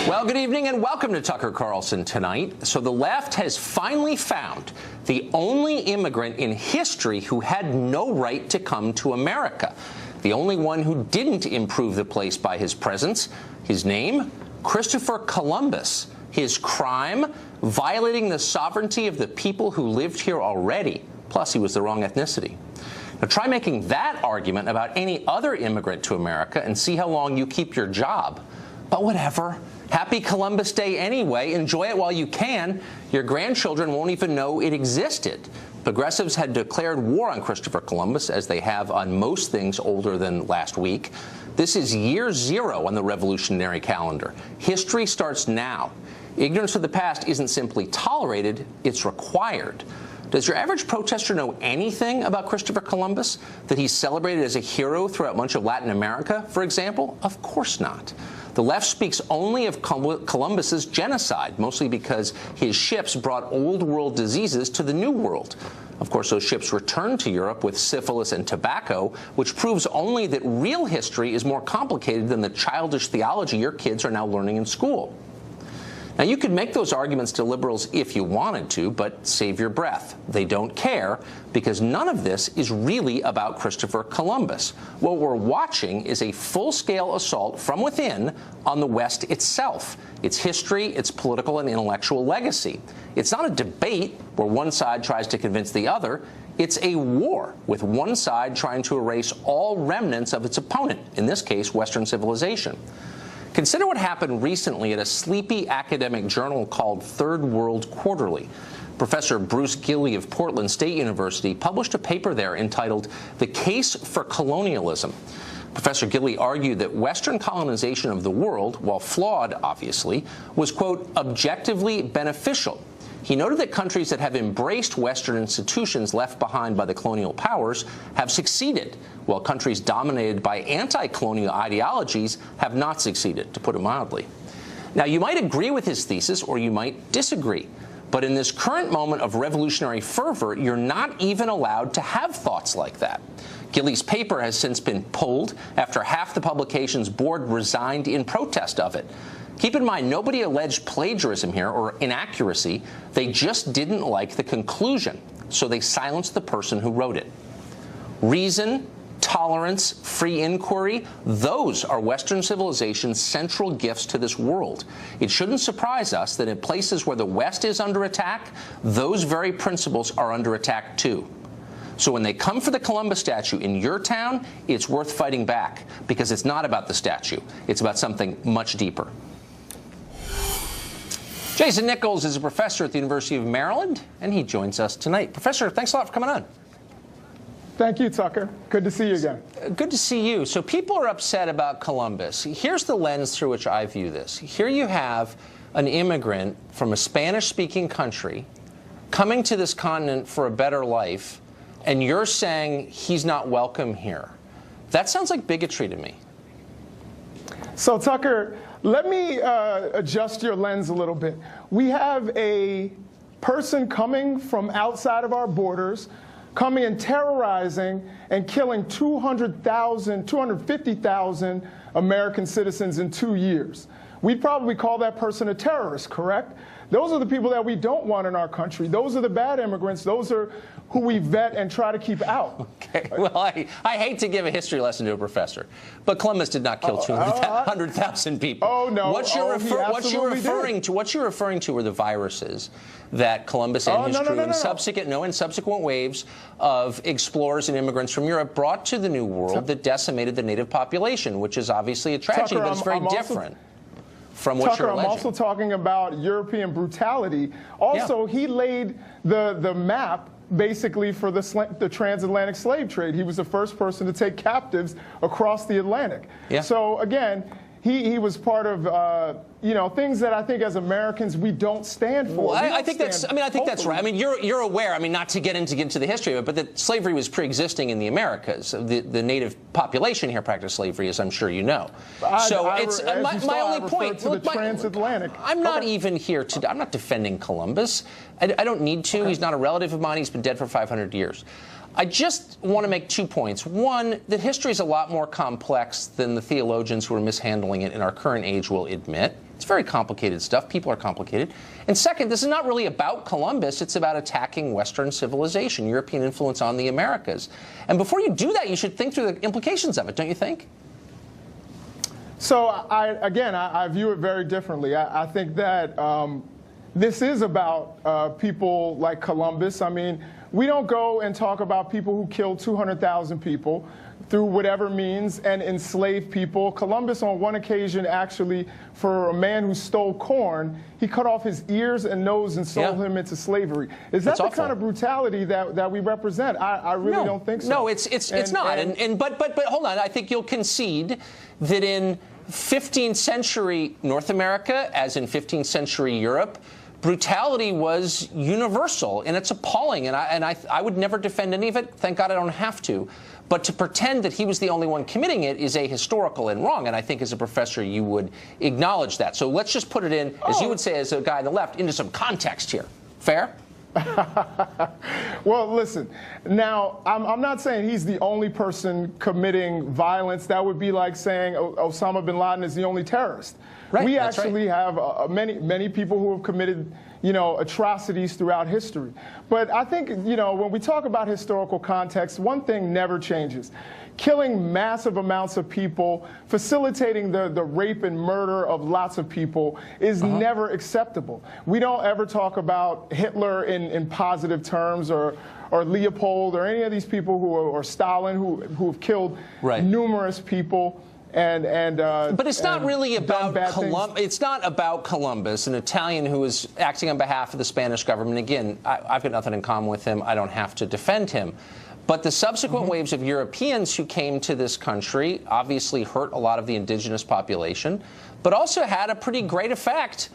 Well, good evening and welcome to Tucker Carlson tonight. So the left has finally found the only immigrant in history who had no right to come to America. The only one who didn't improve the place by his presence. His name? Christopher Columbus. His crime? Violating the sovereignty of the people who lived here already. Plus, he was the wrong ethnicity. Now, try making that argument about any other immigrant to America and see how long you keep your job. But whatever. Happy Columbus Day anyway. Enjoy it while you can. Your grandchildren won't even know it existed. Progressives had declared war on Christopher Columbus, as they have on most things older than last week. This is year zero on the revolutionary calendar. History starts now. Ignorance of the past isn't simply tolerated, it's required. Does your average protester know anything about Christopher Columbus? That he's celebrated as a hero throughout much of Latin America, for example? Of course not. The left speaks only of Columbus's genocide, mostly because his ships brought old world diseases to the new world. Of course, those ships returned to Europe with syphilis and tobacco, which proves only that real history is more complicated than the childish theology your kids are now learning in school. Now, you could make those arguments to liberals if you wanted to, but save your breath. They don't care, because none of this is really about Christopher Columbus. What we're watching is a full-scale assault from within on the West itself, its history, its political and intellectual legacy. It's not a debate where one side tries to convince the other. It's a war, with one side trying to erase all remnants of its opponent, in this case, Western civilization. Consider what happened recently at a sleepy academic journal called Third World Quarterly. Professor Bruce Gilley of Portland State University published a paper there entitled "The Case for Colonialism." Professor Gilley argued that Western colonization of the world, while flawed, obviously, was, quote, objectively beneficial. He noted that countries that have embraced Western institutions left behind by the colonial powers have succeeded, while countries dominated by anti-colonial ideologies have not succeeded, to put it mildly. Now, you might agree with his thesis or you might disagree, but in this current moment of revolutionary fervor, you're not even allowed to have thoughts like that. Gilley's paper has since been pulled after half the publication's board resigned in protest of it. Keep in mind, nobody alleged plagiarism here or inaccuracy. They just didn't like the conclusion, so they silenced the person who wrote it. Reason, tolerance, free inquiry, those are Western civilization's central gifts to this world. It shouldn't surprise us that in places where the West is under attack, those very principles are under attack too. So when they come for the Columbus statue in your town, it's worth fighting back, because it's not about the statue. It's about something much deeper. Jason Nichols is a professor at the University of Maryland, and he joins us tonight. Professor, thanks a lot for coming on. Thank you, Tucker. Good to see you again. Good to see you. So people are upset about Columbus. Here's the lens through which I view this. Here you have an immigrant from a Spanish-speaking country coming to this continent for a better life, and you're saying he's not welcome here. That sounds like bigotry to me. So, Tucker, let me adjust your lens a little bit. We have a person coming from outside of our borders, coming and terrorizing and killing 250,000 American citizens in 2 years. We'd probably call that person a terrorist, correct? Those are the people that we don't want in our country. Those are the bad immigrants. Those are who we vet and try to keep out. Okay. Well, I hate to give a history lesson to a professor, but Columbus did not kill 200,000 people. Oh, no. What you're referring to are the viruses that Columbus and his crew in subsequent waves of explorers and immigrants from Europe brought to the New World that decimated the native population, which is obviously a tragedy, but it's very different from what you're alleging. I'm also talking about European brutality. Also, he laid the map basically for the transatlantic slave trade. He was the first person to take captives across the Atlantic. So again, he was part of things that I think as Americans we don't stand for. Well, I think that's right. I mean, you're aware. I mean, not to get into the history of it, but that slavery was pre-existing in the Americas. The native population here practiced slavery, as I'm sure you know. It's my only point. Look, transatlantic. I'm not even here to. I'm not defending Columbus. I don't need to. He's not a relative of mine. He's been dead for 500 years. I just want to make 2 points. One, that history is a lot more complex than the theologians who are mishandling it in our current age will admit. It's very complicated stuff. People are complicated. And second, this is not really about Columbus. It's about attacking Western civilization, European influence on the Americas. And before you do that, you should think through the implications of it, don't you think? So, I view it very differently. I think that this is about people like Columbus. I mean, we don't go and talk about people who killed 200,000 people through whatever means and enslaved people. Columbus, on one occasion, actually, for a man who stole corn, he cut off his ears and nose and sold him into slavery. Is that the kind of brutality that we represent? I really don't think so. No, it's not. But hold on. I think you'll concede that in 15th century North America, as in 15th century Europe, brutality was universal, and it's appalling. And I would never defend any of it. Thank God I don't have to. But to pretend that he was the only one committing it is ahistorical and wrong. And I think as a professor, you would acknowledge that. So let's just put it in, as you would say as a guy on the left, into some context here. Fair? Well, listen, now, I'm not saying he's the only person committing violence. That would be like saying Osama bin Laden is the only terrorist. Right, we actually have many people who have committed, atrocities throughout history. But I think, when we talk about historical context, one thing never changes. Killing massive amounts of people, facilitating the rape and murder of lots of people is never acceptable. We don't ever talk about Hitler in positive terms or Leopold or any of these people or Stalin who have killed numerous people. But it's not really about Columbus. It's not about Columbus, an Italian who was acting on behalf of the Spanish government. Again, I've got nothing in common with him. I don't have to defend him. But the subsequent waves of Europeans who came to this country obviously hurt a lot of the indigenous population, but also had a pretty great effect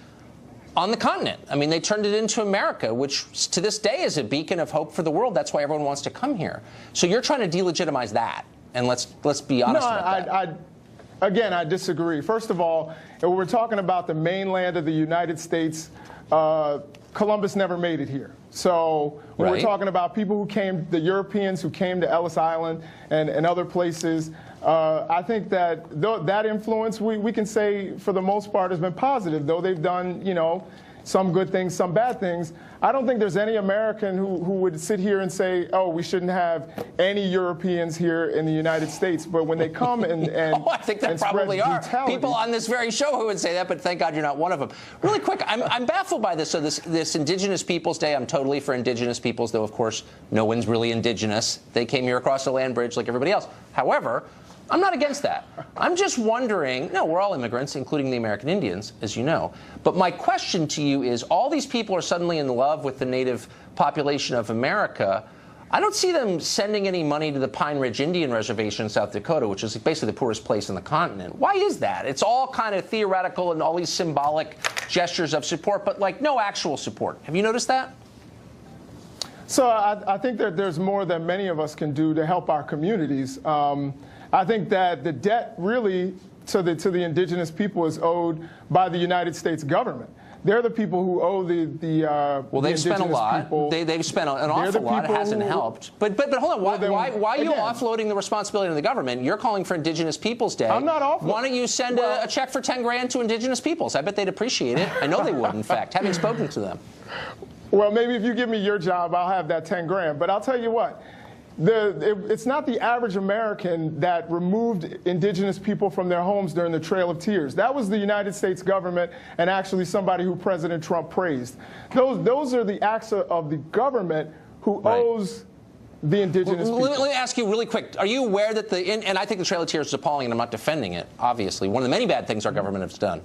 on the continent. I mean, they turned it into America, which to this day is a beacon of hope for the world. That's why everyone wants to come here. So you're trying to delegitimize that, and let's be honest about that. Again, I disagree. First of all, when we're talking about the mainland of the United States, Columbus never made it here. So when we're talking about people who came, the Europeans who came to Ellis Island and other places, I think that that influence, we can say for the most part has been positive, though they've done, some good things, some bad things. I don't think there's any American who would sit here and say, oh, we shouldn't have any Europeans here in the United States. But when they come and I think there probably are people on this very show who would say that, but thank God you're not one of them. Really quick, I'm baffled by this. So this Indigenous Peoples Day, I'm totally for Indigenous peoples, though, of course, no one's really indigenous. They came here across the land bridge like everybody else. However, I'm not against that. I'm just wondering, no, we're all immigrants, including the American Indians, as you know. But my question to you is, all these people are suddenly in love with the native population of America. I don't see them sending any money to the Pine Ridge Indian Reservation in South Dakota, which is basically the poorest place in the continent. Why is that? It's all kind of theoretical and all these symbolic gestures of support, but like no actual support. Have you noticed that? So I think that there's more that many of us can do to help our communities. I think that the debt really to the indigenous people is owed by the United States government. They're the people who owe well, they've spent a lot. People. They've spent an awful lot. It hasn't helped. But hold on. Why are you offloading the responsibility on the government? You're calling for Indigenous Peoples Day. I'm not offloading. Why don't you send a check for 10 grand to Indigenous peoples? I bet they'd appreciate it. I know they would, in fact, having spoken to them. Well, maybe if you give me your job, I'll have that 10 grand. But I'll tell you what. It's not the average American that removed indigenous people from their homes during the Trail of Tears. That was the United States government and actually somebody who President Trump praised. Those are the acts of the government who owes the indigenous people. Let me ask you really quick. Are you aware that and I think the Trail of Tears is appalling, and I'm not defending it, obviously. One of the many bad things our government has done.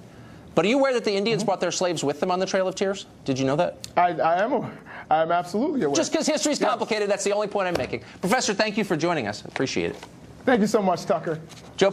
But are you aware that the Indians brought their slaves with them on the Trail of Tears? Did you know that? I'm absolutely aware. Just because history's complicated, that's the only point I'm making. Professor, thank you for joining us. Appreciate it. Thank you so much, Tucker. Joe